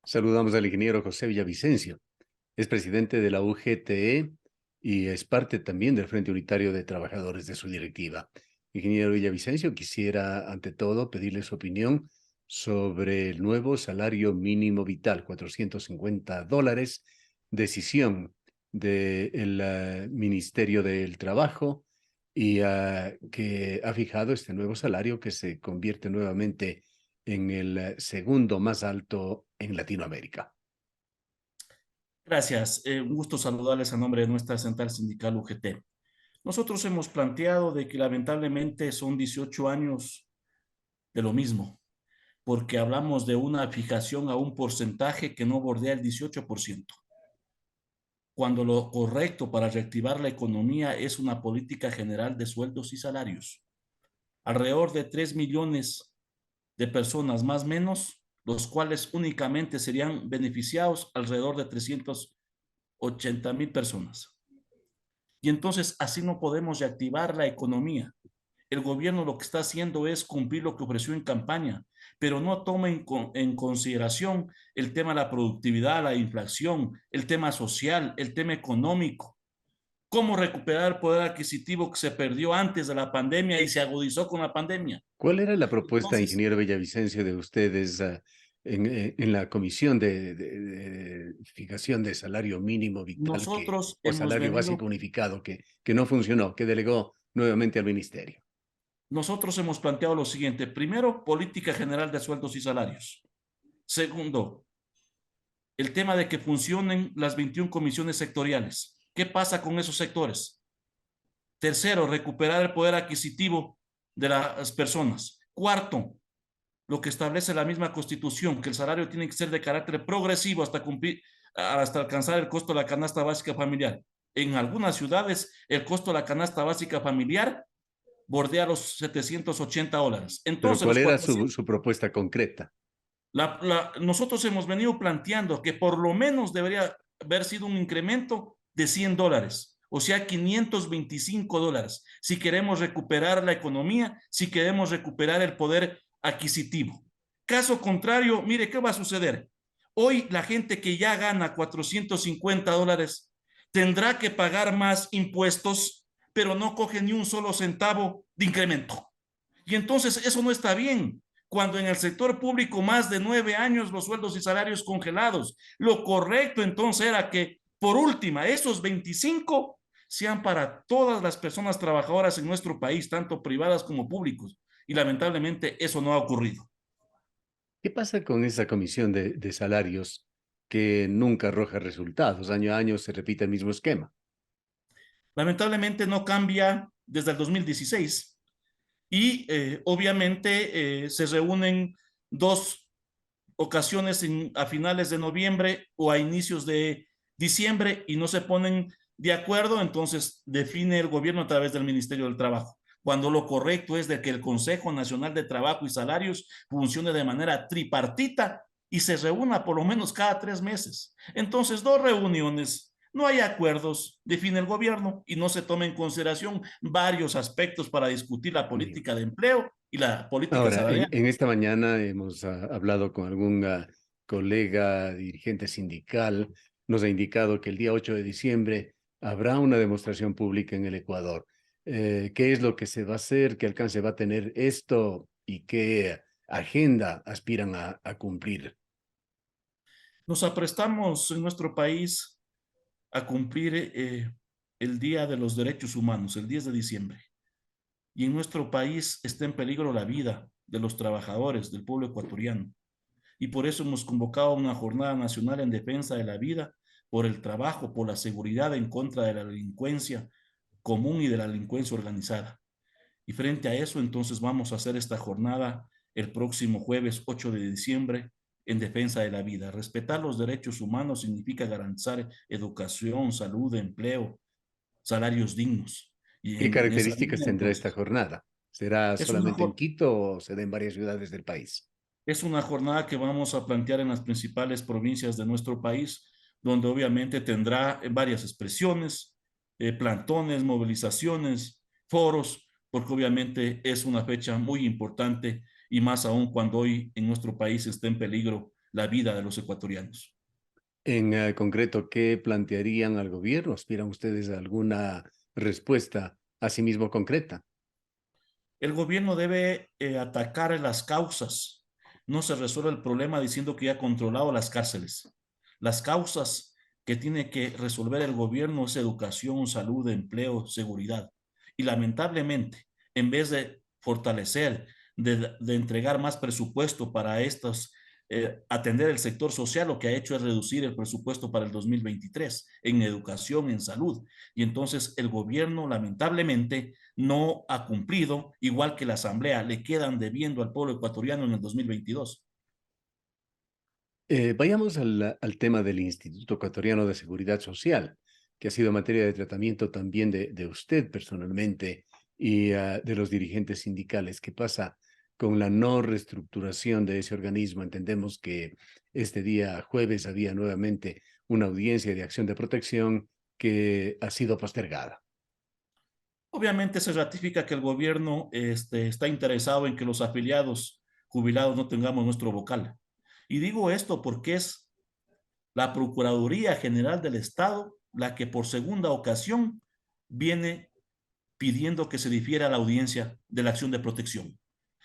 Saludamos al ingeniero José Villavicencio. Es presidente de la UGTE y es parte también del Frente Unitario de Trabajadores de su directiva. Ingeniero Villavicencio, quisiera ante todo pedirle su opinión sobre el nuevo salario mínimo vital, $450, decisión del Ministerio del Trabajo y que ha fijado este nuevo salario que se convierte nuevamente en el segundo más alto en Latinoamérica. Gracias. Un gusto saludarles a nombre de nuestra central sindical UGT. Nosotros hemos planteado de que lamentablemente son 18 años de lo mismo, porque hablamos de una fijación a un porcentaje que no bordea el 18%, cuando lo correcto para reactivar la economía es una política general de sueldos y salarios. Alrededor de 3 millones de personas más o menos, los cuales únicamente serían beneficiados alrededor de 380,000 personas. Y entonces así no podemos reactivar la economía. El gobierno lo que está haciendo es cumplir lo que ofreció en campaña, pero no toma en consideración el tema de la productividad, la inflación, el tema social, el tema económico. ¿Cómo recuperar el poder adquisitivo que se perdió antes de la pandemia y se agudizó con la pandemia? ¿Cuál era la propuesta, Entonces, ingeniero Villavicencio, de ustedes en la comisión de fijación de salario mínimo vital nosotros o hemos salario básico venido unificado que no funcionó, que delegó nuevamente al ministerio? Nosotros hemos planteado lo siguiente. Primero, política general de sueldos y salarios. Segundo, el tema de que funcionen las 21 comisiones sectoriales. ¿Qué pasa con esos sectores? Tercero, recuperar el poder adquisitivo de las personas. Cuarto, lo que establece la misma Constitución, que el salario tiene que ser de carácter progresivo hasta alcanzar el costo de la canasta básica familiar. En algunas ciudades, el costo de la canasta básica familiar bordea los $780. Pero Entonces, ¿cuál los era 400, su propuesta concreta? nosotros hemos venido planteando que por lo menos debería haber sido un incremento de $100, o sea, $525, si queremos recuperar la economía, si queremos recuperar el poder adquisitivo. Caso contrario, mire, ¿qué va a suceder? Hoy la gente que ya gana $450 tendrá que pagar más impuestos, pero no coge ni un solo centavo de incremento. Y entonces eso no está bien, cuando en el sector público más de 9 años los sueldos y salarios congelados. Lo correcto entonces era que, por última, esos 25 sean para todas las personas trabajadoras en nuestro país, tanto privadas como públicos. Y lamentablemente eso no ha ocurrido. ¿Qué pasa con esa comisión de salarios que nunca arroja resultados? Año a año se repite el mismo esquema. Lamentablemente no cambia desde el 2016 y obviamente se reúnen dos ocasiones a finales de noviembre o a inicios de diciembre y no se ponen de acuerdo, entonces define el gobierno a través del Ministerio del Trabajo, cuando lo correcto es de que el Consejo Nacional de Trabajo y Salarios funcione de manera tripartita y se reúna por lo menos cada 3 meses. Entonces, dos reuniones, no hay acuerdos, define el gobierno y no se toma en consideración varios aspectos para discutir la Bien. política de empleo y la política Ahora, salarial. en esta mañana hemos hablado con algún colega dirigente sindical. Nos ha indicado que el día 8 de diciembre habrá una demostración pública en el Ecuador. ¿Qué es lo que se va a hacer? ¿Qué alcance va a tener esto? ¿Y qué agenda aspiran a cumplir? Nos aprestamos en nuestro país a cumplir el Día de los Derechos Humanos, el 10 de diciembre. Y en nuestro país está en peligro la vida de los trabajadores, del pueblo ecuatoriano. Y por eso hemos convocado una jornada nacional en defensa de la vida, por el trabajo, por la seguridad, en contra de la delincuencia común y de la delincuencia organizada. Y frente a eso, entonces vamos a hacer esta jornada el próximo jueves 8 de diciembre en defensa de la vida. Respetar los derechos humanos significa garantizar educación, salud, empleo, salarios dignos. Y ¿Qué en esa características línea, tendrá esta entonces, jornada? ¿Será es una, solamente en Quito o se da en varias ciudades del país? es una jornada que vamos a plantear en las principales provincias de nuestro país, donde obviamente tendrá varias expresiones, plantones, movilizaciones, foros, porque obviamente es una fecha muy importante y más aún cuando hoy en nuestro país está en peligro la vida de los ecuatorianos. En concreto, ¿qué plantearían al gobierno? ¿Aspiran ustedes a alguna respuesta asimismo concreta? El gobierno debe atacar las causas. No se resuelve el problema diciendo que ya ha controlado las cárceles. Las causas que tiene que resolver el gobierno es educación, salud, empleo, seguridad. Y lamentablemente, en vez de fortalecer, de entregar más presupuesto para estos, atender el sector social, lo que ha hecho es reducir el presupuesto para el 2023 en educación, en salud. Y entonces el gobierno, lamentablemente, no ha cumplido, igual que la Asamblea, le quedan debiendo al pueblo ecuatoriano en el 2022. Vayamos al tema del Instituto Ecuatoriano de Seguridad Social, que ha sido materia de tratamiento también de usted personalmente y de los dirigentes sindicales. ¿Qué pasa con la no reestructuración de ese organismo? Entendemos que este día jueves había nuevamente una audiencia de acción de protección que ha sido postergada. Obviamente se ratifica que el gobierno está interesado en que los afiliados jubilados no tengamos nuestro vocal. Y digo esto porque es la Procuraduría General del Estado la que por segunda ocasión viene pidiendo que se difiera la audiencia de la acción de protección.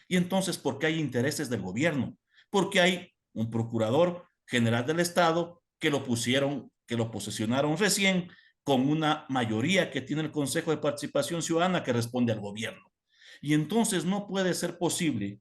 Y entonces, ¿por qué hay intereses del gobierno? Porque hay un procurador general del Estado que lo pusieron, que lo posesionaron recién con una mayoría que tiene el Consejo de Participación Ciudadana que responde al gobierno. Y entonces no puede ser posible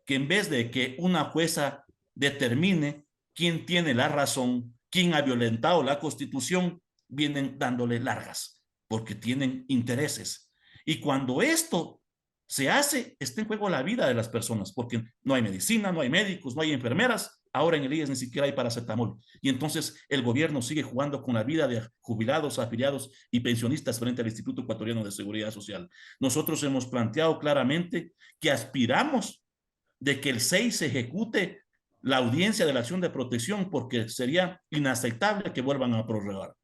que en vez de que una jueza determine quién tiene la razón, quién ha violentado la Constitución, vienen dándole largas, porque tienen intereses. Y cuando esto se hace, está en juego la vida de las personas, porque no hay medicina, no hay médicos, no hay enfermeras. Ahora en el IES ni siquiera hay paracetamol. Y entonces el gobierno sigue jugando con la vida de jubilados, afiliados y pensionistas frente al Instituto Ecuatoriano de Seguridad Social. Nosotros hemos planteado claramente que aspiramos de que el 6 se ejecute la audiencia de la acción de protección porque sería inaceptable que vuelvan a prorrogar.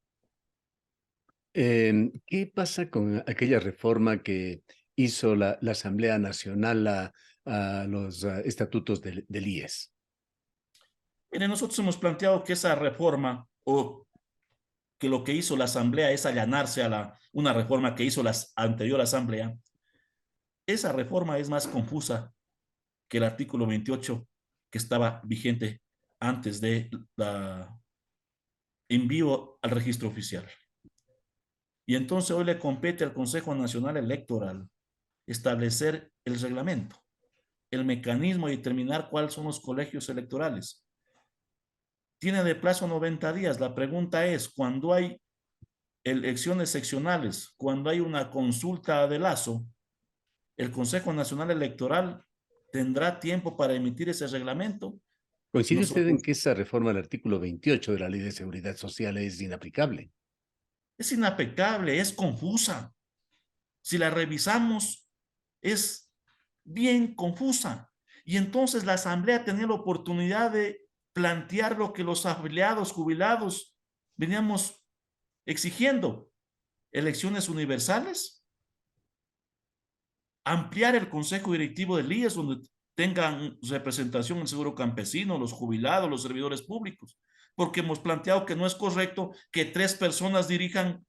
¿Qué pasa con aquella reforma que hizo la Asamblea Nacional a los estatutos del IES? Mire, nosotros hemos planteado que esa reforma o que lo que hizo la Asamblea es allanarse a una reforma que hizo la anterior Asamblea. Esa reforma es más confusa que el artículo 28 que estaba vigente antes de la envío al registro oficial. Y entonces hoy le compete al Consejo Nacional Electoral establecer el reglamento, el mecanismo y determinar cuáles son los colegios electorales. Tiene de plazo 90 días. La pregunta es, cuando hay elecciones seccionales, cuando hay una consulta de lazo, el Consejo Nacional Electoral tendrá tiempo para emitir ese reglamento. ¿Coincide usted en Nosotros, que esa reforma al artículo 28 de la Ley de Seguridad Social es inaplicable? es inaplicable, es confusa. Si la revisamos, es bien confusa. Y entonces la Asamblea tenía la oportunidad de plantear lo que los afiliados, jubilados, veníamos exigiendo. Elecciones universales, ampliar el consejo directivo del IES donde tengan representación el seguro campesino, los jubilados, los servidores públicos, porque hemos planteado que no es correcto que 3 personas dirijan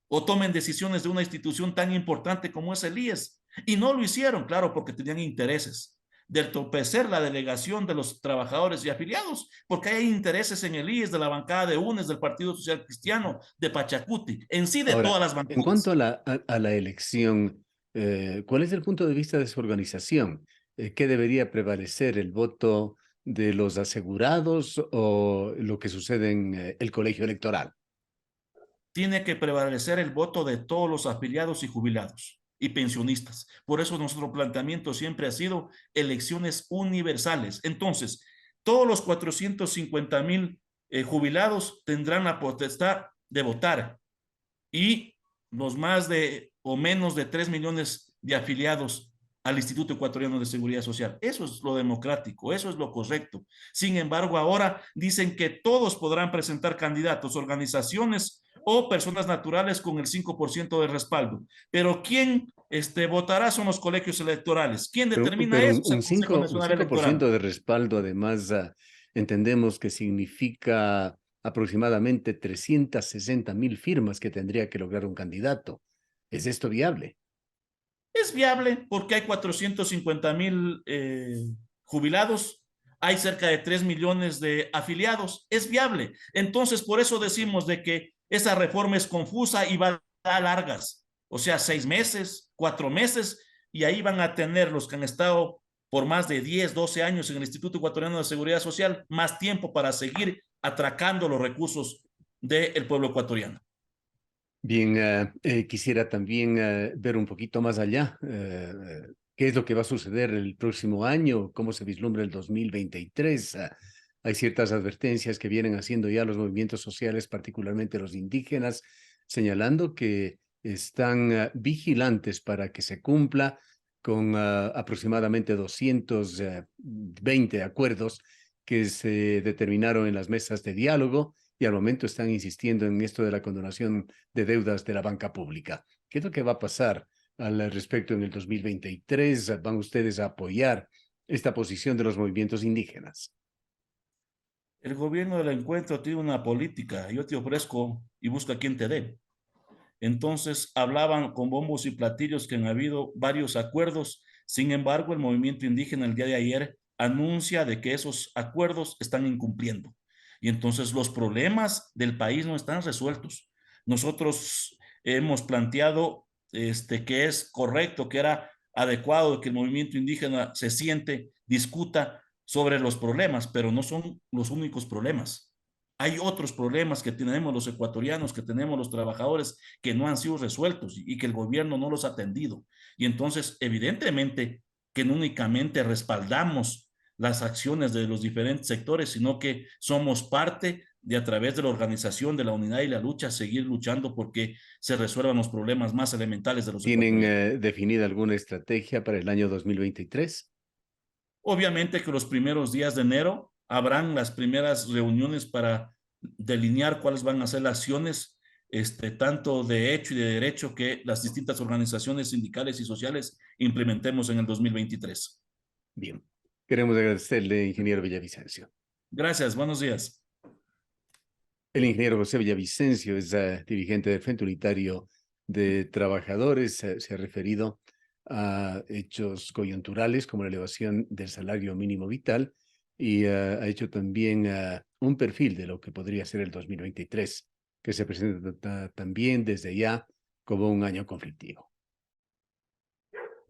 o tomen decisiones de una institución tan importante como es el IES. Y no lo hicieron, claro, porque tenían intereses de entorpecer la delegación de los trabajadores y afiliados, porque hay intereses en el IES de la bancada de UNES, del Partido Social Cristiano, de Pachacuti, en sí de Ahora, todas las en cuanto a bancadas. la elección, ¿cuál es el punto de vista de su organización? ¿Qué debería prevalecer, el voto de los asegurados o lo que sucede en el colegio electoral? Tiene que prevalecer el voto de todos los afiliados y jubilados y pensionistas. Por eso nuestro planteamiento siempre ha sido elecciones universales. Entonces, todos los 450,000 jubilados tendrán la potestad de votar y los más de o menos de 3 millones de afiliados al Instituto Ecuatoriano de Seguridad Social. Eso es lo democrático, eso es lo correcto. Sin embargo, ahora dicen que todos podrán presentar candidatos, organizaciones o personas naturales con el 5% de respaldo. Pero ¿quién votará son los colegios electorales? ¿Quién Pero, determina pero eso? Es el Consejo un Nacional cinco por Electoral. ciento de respaldo, además, entendemos que significa aproximadamente 360.000 firmas que tendría que lograr un candidato. ¿Es esto viable? Es viable porque hay 450,000 jubilados, hay cerca de 3 millones de afiliados, es viable. Entonces, por eso decimos de que esa reforma es confusa y va a largas, o sea, 6 meses, 4 meses, y ahí van a tener los que han estado por más de 10, 12 años en el Instituto Ecuatoriano de Seguridad Social, más tiempo para seguir atracando los recursos del pueblo ecuatoriano. Bien, quisiera también ver un poquito más allá. ¿Qué es lo que va a suceder el próximo año? ¿Cómo se vislumbra el 2023? Hay ciertas advertencias que vienen haciendo ya los movimientos sociales, particularmente los indígenas, señalando que están vigilantes para que se cumpla con aproximadamente 220 acuerdos que se determinaron en las mesas de diálogo y al momento están insistiendo en esto de la condonación de deudas de la banca pública. ¿Qué es lo que va a pasar al respecto en el 2023? ¿Van ustedes a apoyar esta posición de los movimientos indígenas? El gobierno del encuentro tiene una política, yo te ofrezco y busca quien te dé. Entonces hablaban con bombos y platillos que han habido varios acuerdos. Sin embargo, el movimiento indígena el día de ayer anuncia de que esos acuerdos están incumpliendo. Y entonces los problemas del país no están resueltos. Nosotros hemos planteado que es correcto, que era adecuado que el movimiento indígena se siente, discuta sobre los problemas, pero no son los únicos problemas. Hay otros problemas que tenemos los ecuatorianos, que tenemos los trabajadores, que no han sido resueltos y que el gobierno no los ha atendido. Y entonces, evidentemente, que no únicamente respaldamos las acciones de los diferentes sectores, sino que somos parte de, a través de la organización, de la unidad y la lucha, seguir luchando porque se resuelvan los problemas más elementales de los ¿Tienen ecuatorianos. definida alguna estrategia para el año 2023? Obviamente que los primeros días de enero habrán las primeras reuniones para delinear cuáles van a ser las acciones, tanto de hecho y de derecho, que las distintas organizaciones sindicales y sociales implementemos en el 2023. Bien, queremos agradecerle, ingeniero Villavicencio. Gracias, buenos días. El ingeniero José Villavicencio es dirigente del Frente Unitario de Trabajadores. Se ha referido a hechos coyunturales como la elevación del salario mínimo vital y ha hecho también un perfil de lo que podría ser el 2023, que se presenta también desde ya como un año conflictivo.